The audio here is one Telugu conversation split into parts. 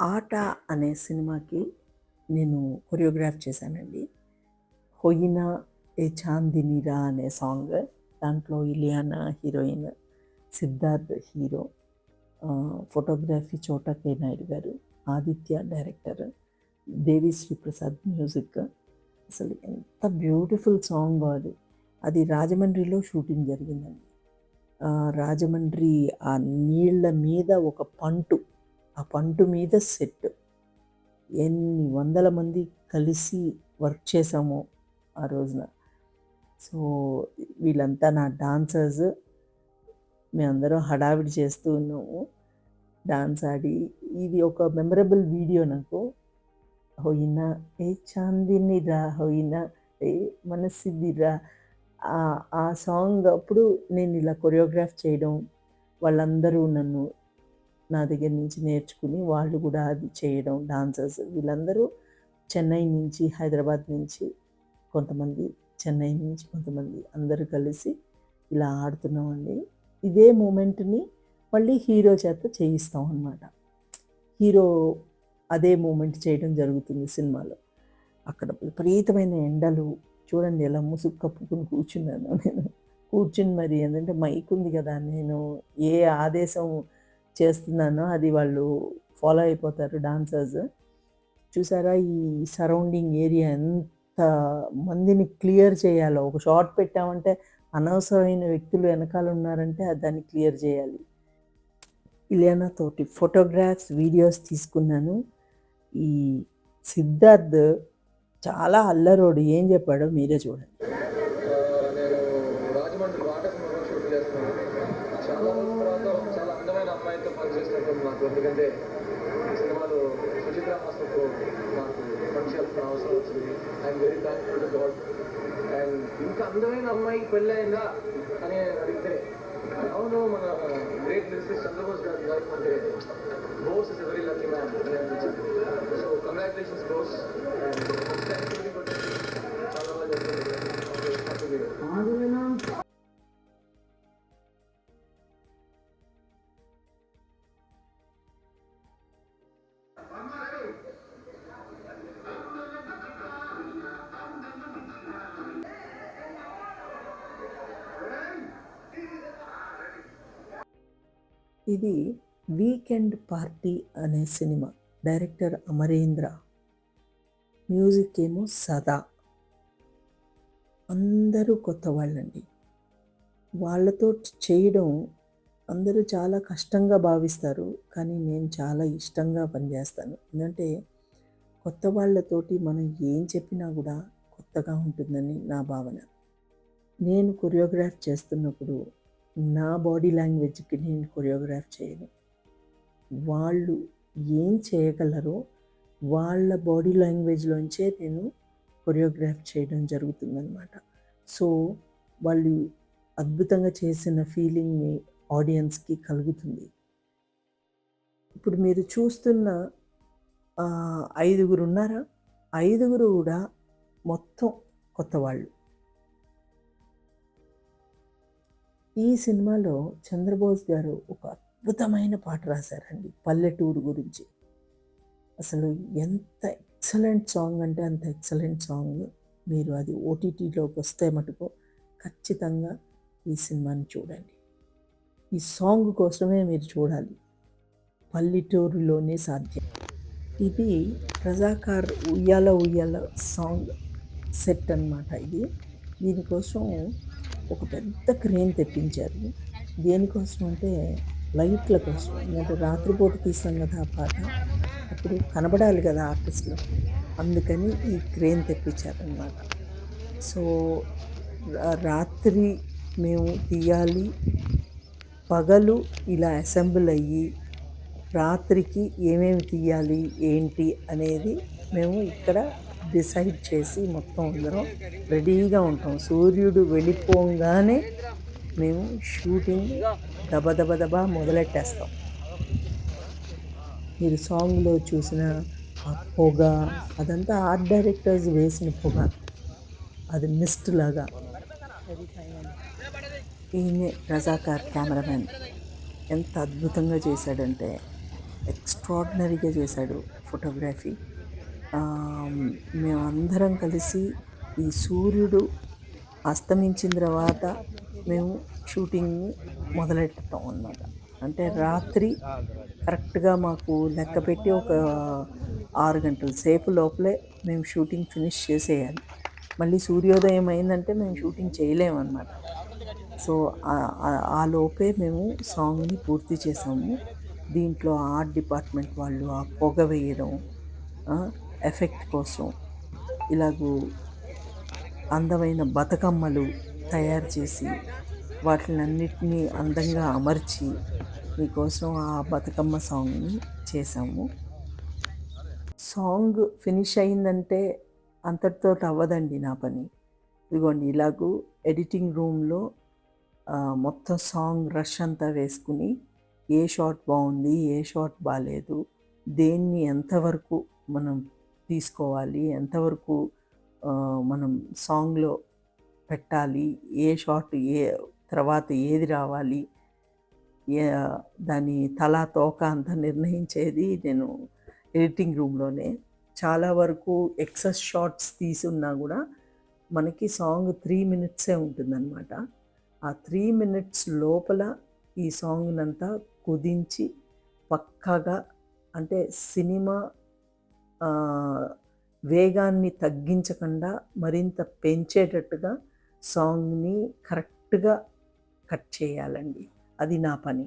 ఆట అనే సినిమాకి నేను కొరియోగ్రాఫ్ చేశానండి. 'హొయినా ఏ చాందినిరా' అనే సాంగ్. దాంట్లో Ileana heroine, Siddharth hero, photography చోటా కే నాయుడు గారు, ఆదిత్య డైరెక్టర్, దేవిశ్రీ ప్రసాద్ మ్యూజిక్. అసలు ఎంత బ్యూటిఫుల్ సాంగో అది. అది రాజమండ్రిలో షూటింగ్ జరిగిందండి. రాజమండ్రి ఆ నీళ్ళ మీద ఒక పంటు, ఆ పంటు మీద సెట్. ఎన్ని వందల మంది కలిసి వర్క్ చేసామో ఆ రోజున. సో వీళ్ళంతా నా డాన్సర్స్. మేమందరం హడావిడి చేస్తూ ఉన్నాము. డాన్స్ ఆడి ఇది ఒక మెమరబుల్ వీడియో నాకు. 'హొయినా ఏ చాందినిరా హొయినా ఏ మనసిదిరా' ఆ సాంగ్ అప్పుడు నేను ఇలా కొరియోగ్రాఫ్ చేయడం, వాళ్ళందరూ నన్ను నా దగ్గర నుంచి నేర్చుకుని వాళ్ళు కూడా అది చేయడం. డాన్సర్స్ వీళ్ళందరూ చెన్నై నుంచి, హైదరాబాద్ నుంచి కొంతమంది, చెన్నై నుంచి కొంతమంది, అందరూ కలిసి ఇలా ఆడుతున్నామండి. ఇదే మూమెంట్ని మళ్ళీ హీరో చేత చేయిస్తాం అన్నమాట. హీరో అదే మూమెంట్ చేయడం జరుగుతుంది సినిమాలో. అక్కడ విపరీతమైన ఎండలు చూడండి, ఎలా ముసుగు కప్పుకుని కూర్చున్నాను నేను. కూర్చుని మరి ఏంటంటే మైక్ ఉంది కదా, నేను ఏ ఆదేశం చేస్తున్నానో అది వాళ్ళు ఫాలో అయిపోతారు డాన్సర్స్. చూసారా ఈ సరౌండింగ్ ఏరియా ఎంత మందిని క్లియర్ చేయాలో. ఒక షాట్ పెట్టామంటే అనవసరమైన వ్యక్తులు వెనకాల ఉన్నారంటే దాన్ని క్లియర్ చేయాలి. ఇలియానా తోటి ఫోటోగ్రాఫ్స్, వీడియోస్ తీసుకున్నాను. ఈ సిద్ధార్థ్ చాలా అల్లరోడు. ఏం చెప్పాడో మీరే చూడండి. నేను రాజమండ్రి వాటర్ సినిమాలో షూట్ చేస్తున్నాను. చాలా రోజుల తర్వాత చాలా అందమైన అమ్మాయితో పనిచేసినప్పుడు నాకు, ఎందుకంటే సినిమాలో సుచిత్ర మాస్టర్తో నాకు ఫ్రెండ్షిప్ అవసరం వచ్చింది. I'm very thankful to God. And ఇంకా అందమైన అమ్మాయికి పెళ్ళి అయిందా అని అడిగితే, అవును మన గ్రేట్ లిరిసిస్ట్ చంద్రబోస్ గారు అంటే Bose is a very lucky man అని అనిపించింది. So congratulations Bose. చాలా బాగా జరిగింది. ఇది వీకెండ్ పార్టీ అనే సినిమా. డైరెక్టర్ అమరేంద్ర, మ్యూజిక్ ఏమో సదా. అందరూ కొత్త వాళ్ళండి. వాళ్ళతో చేయడం అందరూ చాలా కష్టంగా భావిస్తారు, కానీ నేను చాలా ఇష్టంగా పనిచేస్తాను. ఎందుకంటే కొత్త వాళ్ళతోటి మనం ఏం చెప్పినా కూడా కొత్తగా ఉంటుందని నా భావన. నేను కొరియోగ్రాఫ్ చేస్తున్నప్పుడు నా బాడీ లాంగ్వేజ్కి నేను కొరియోగ్రాఫ్ చేయను. వాళ్ళు ఏం చేయగలరో వాళ్ళ బాడీ లాంగ్వేజ్లోంచే నేను కొరియోగ్రాఫ్ చేయడం జరుగుతుందన్నమాట. సో వాళ్ళు అద్భుతంగా చేసిన ఫీలింగ్ని ఆడియన్స్కి కలుగుతుంది. ఇప్పుడు మీరు చూస్తున్న 5గురు ఉన్నారా? 5గురు కూడా మొత్తం కొత్త వాళ్ళు. ఈ సినిమాలో చంద్రబోస్ గారు ఒక అద్భుతమైన పాట రాశారండి పల్లెటూరు గురించి. అసలు ఎంత ఎక్సలెంట్ సాంగ్ అంటే అంత ఎక్సలెంట్ సాంగ్. మీరు అది ఓటీటీలోకి వస్తే మటుకు ఖచ్చితంగా ఈ సినిమాని చూడండి. ఈ సాంగ్ కోసమే మీరు చూడాలి. పల్లెటూరులోనే సాధ్యం. ఇది రజాకార్ ఉయ్యాల ఉయ్యాల సాంగ్ సెట్ అన్నమాట. దీనికోసం ఒక పెద్ద క్రేన్ తెప్పించారు. దేనికోసం అంటే లైట్ల కోసం. ఎందుకంటే రాత్రిపూట తీస్తాం కదా ఆ పాట, అప్పుడు కనబడాలి కదా ఆర్టిస్టులు, అందుకని ఈ క్రేన్ తెప్పించారనమాట. సో రాత్రి మేము తీయాలి, పగలు ఇలా అసెంబుల్ అయ్యి రాత్రికి ఏమేమి తీయాలి ఏంటి అనేది మేము ఇక్కడ డిసైడ్ చేసి మొత్తం అందరం రెడీగా ఉంటాం. సూర్యుడు వెళ్ళిపోగానే మేము షూటింగ్ దబదబా మొదలెట్టేస్తాం. మీరు సాంగ్లో చూసిన ఆ పొగ అదంతా ఆర్ట్ డైరెక్టర్స్ వేసిన పొగ, అది మిస్ట్ లాగా. ఈయనే రజాకార్ కెమెరామెన్ ఎంత అద్భుతంగా చేశాడంటే ఎక్స్ట్రాడినరీగా చేశాడు ఫోటోగ్రఫీ. మేమందరం కలిసి ఈ సూర్యుడు అస్తమించిన తర్వాత మేము షూటింగ్ని మొదలెడతాం అన్నమాట. అంటే రాత్రి కరెక్ట్గా మాకు లెక్క పెట్టి ఒక 6 గంటల సేపు లోపలే మేము షూటింగ్ ఫినిష్ చేసేయాలి. మళ్ళీ సూర్యోదయం అయిందంటే మేము షూటింగ్ చేయలేమన్నమాట. సో ఆ లోపే మేము సాంగ్ని పూర్తి చేసాము. దీంట్లో ఆర్ట్ డిపార్ట్మెంట్ వాళ్ళు ఆ పొగ వేయడం, ఎఫెక్ట్ కోసం ఇలాగూ అందమైన బతుకమ్మలు తయారు చేసి వాటినన్నిటినీ అందంగా అమర్చి మీకోసం ఆ బతుకమ్మ సాంగ్ని చేసాము. సాంగ్ ఫినిష్ అయిందంటే అంతటితో అవ్వదండి నా పని. ఇదిగోండి ఇలాగూ ఎడిటింగ్ రూమ్లో మొత్తం సాంగ్ రష్ అంతా వేసుకుని ఏ షాట్ బాగుంది, ఏ షాట్ బాగాలేదు, దేన్ని ఎంతవరకు మనం తీసుకోవాలి, ఎంతవరకు మనం సాంగ్లో పెట్టాలి, ఏ షాట్ తర్వాత ఏది రావాలి, దాని తల తోక అంతా నిర్ణయించేది నేను ఎడిటింగ్ రూమ్లోనే. చాలా వరకు ఎక్సెస్ షాట్స్ తీసున్నా కూడా మనకి సాంగ్ 3 minutesే ఉంటుందన్నమాట. ఆ 3 minutes లోపల ఈ సాంగ్నంతా కుదించి పక్కాగా, అంటే సినిమా వేగాన్ని తగ్గించకుండా మరింత పెంచేటట్టుగా సాంగ్ని కరెక్ట్గా కట్ చేయాలండి. అది నా పని.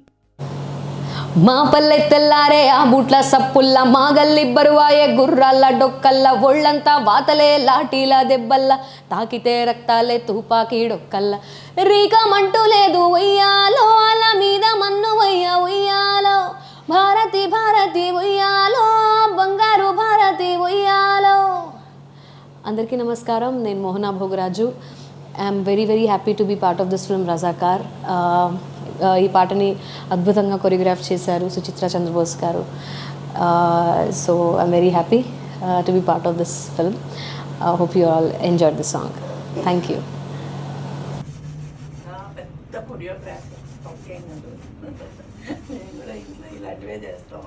మా పల్లె తెల్లారే ఆ బూట్ల సప్పుల్ల, మా గల్లి బరువాయే గుర్రాల డొక్కల్ల, ఒళ్ళంతా వాతలే లాఠీల దెబ్బల్ల, తాకితే రక్తాలే తుపాకీ డొక్కల్ల, రీకమంటూ లేదు ఉయ్యాలో, అల మీద మన్ను వయ్య ఉయ్యాలో, భారతి భారతి ఉయ్యాలో, బంగారు భారతి ఉయ్యాలో. అందరికీ నమస్కారం. నేను Mohana Bhogaraju. I'm very happy to be part of this film Razakar. ఈ పాటని అద్భుతంగా కొరియోగ్రాఫ్ చేశారు Suchitra Chandrabose garu. So I'm very happy to be part of this film. Hope you all enjoyed this song. Thank you. పెద్ద కొరియోగ్రాఫర్ నేను కూడా ఇలాంటివే చేస్తాం.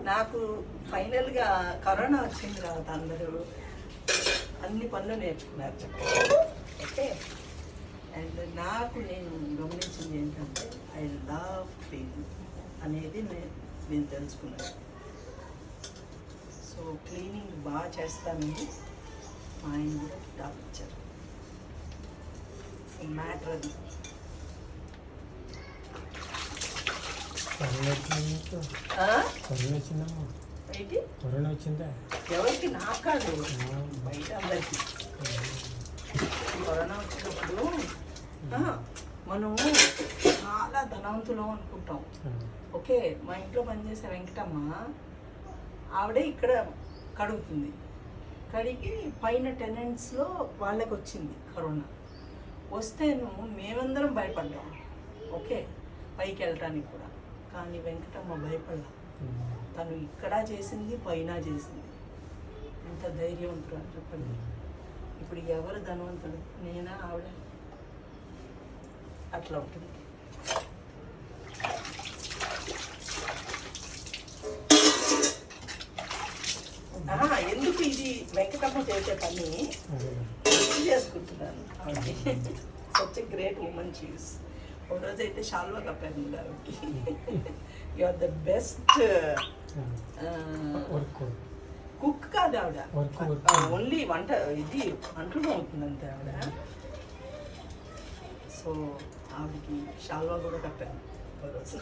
నాకు ఫైనల్గా కరోనా వచ్చిన తర్వాత అందరూ అన్ని పనులు నేర్చుకున్నారు చక్కగా. ఓకే, అండ్ నాకు నేను గమనించింది ఏంటంటే ఐ లవ్ క్లీనింగ్ అనేది నేను తెలుసుకున్నాను. సో క్లీనింగ్ బాగా చేస్తానని మా ఆయన కూడా టాప్ ఇచ్చారు. మ్యాటర్ అది. కరోనా వచ్చిందా? ఎవరికి? నాకు కాదు, బయట అందరికి. కరోనా వచ్చినప్పుడు మనము చాలా ధనవంతులం అనుకుంటాం. ఓకే, మా ఇంట్లో పనిచేసే వెంకటమ్మ ఆవిడే ఇక్కడ కడుగుతుంది. కడిగి పైన టెనెంట్స్లో వాళ్ళకి వచ్చింది కరోనా. వస్తేను మేమందరం భయపడ్డాం. ఓకే, పైకి వెళ్ళటానికి కూడా. కానీ వెంకటమ్మ భయపడ్డా. తను ఇక్కడ చేసింది, పైన చేసింది. ఎంత ధైర్యవంతుడు అని చెప్పండి. ఇప్పుడు ఎవరు ధనవంతుడు, నేనా ఆవిడ? అట్లా ఉంటుంది. ఎందుకు ఇది వెంకటమ్మ చేసే పని చేసుకుంటున్నాను. Such a great woman she's. ఒక రోజు అయితే షాల్వా కప్పాను ఆవిడకి. You are the best cook. కాదు ఆవిడ, ఓన్లీ వంట, ఇది అంటున్నా అవుతుంది అంతే ఆవిడ. సో ఆవిడకి షాల్వా కూడా కప్పాను ఒక రోజు.